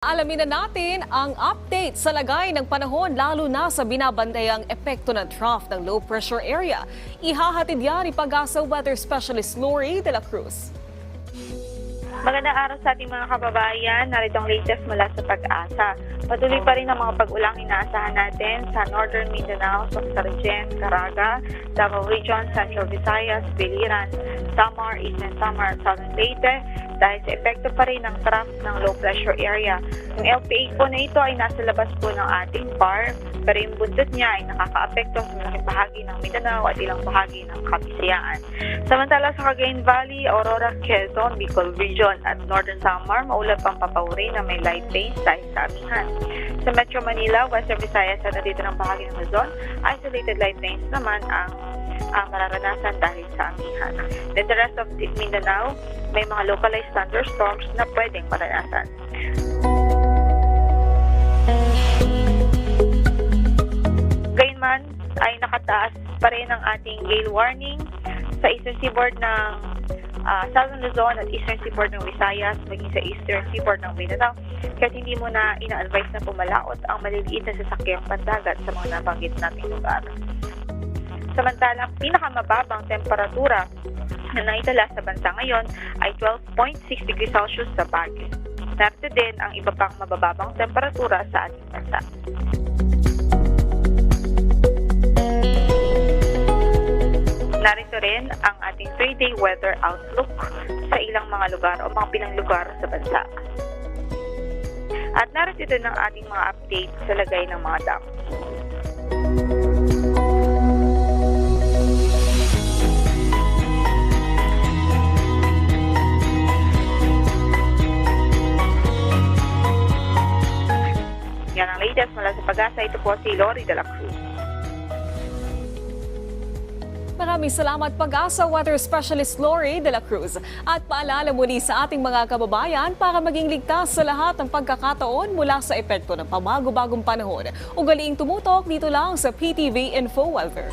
Alamin na natin ang update sa lagay ng panahon lalo na sa binabantayang epekto ng trough ng low pressure area. Ihahatid yan ni Pag-asa Weather Specialist Lori de la Cruz. Magandang araw sa ating mga kababayan. Narito ang latest mula sa Pag-asa. Patuloy pa rin ang mga pag-ulang inaasahan natin sa Northern Mindanao, Sorsogon, Caraga, Davao Region, Central Visayas, Biliran, Samar, Eastern Samar, Southern Leyte dahil sa epekto pa rin ng trough ng low pressure area. Yung LPA po na ito ay nasa labas po ng ating bar, pero yung buntot niya ay nakakaapekto sa malaking bahagi ng Mindanao at ilang bahagi ng Kabisayaan. Samantala sa Cagayan Valley, Aurora, Quezon, Bicol Region at Northern Samar, maulap ang papawri na may light rains dahil sa amihan. Sa Metro Manila, Western Visayas at dito ng bahagi ng Luzon, isolated light rains naman ang mararanasan dahil sa amihan. Then the rest of Mindanao, may mga localized thunderstorms na pwedeng maranasan. Gayunman ay nakataas pa rin ang ating gale warning sa eastern seaboard ng Southern Luzon at eastern seaboard ng Visayas, maging sa eastern seaboard ng Mindanao. Kaya hindi mo na ina-advise na pumalaot ang maliliit na sasakyang pandagat sa mga nabanggit nating lugar. Samantalang pinakamababang temperatura na naitala sa bansa ngayon ay 12.6 degrees Celsius sa Baguio. Narito din ang iba pang mabababang temperatura sa ating bansa. Narito rin ang ating 3-day weather outlook sa ilang mga lugar o mga pilang lugar sa bansa. At narito din ang ating mga update sa lagay ng mga dam. Yan ang latest mula sa Pag-asa. Ito po si Lori de la Cruz. Maraming salamat Pag-asa Weather Specialist Lori de la Cruz. At paalala muli sa ating mga kababayan para maging ligtas sa lahat ng pagkakataon mula sa epekto ng pamago-bagong panahon. Ugaliing tumutok dito lang sa PTV Info Weather.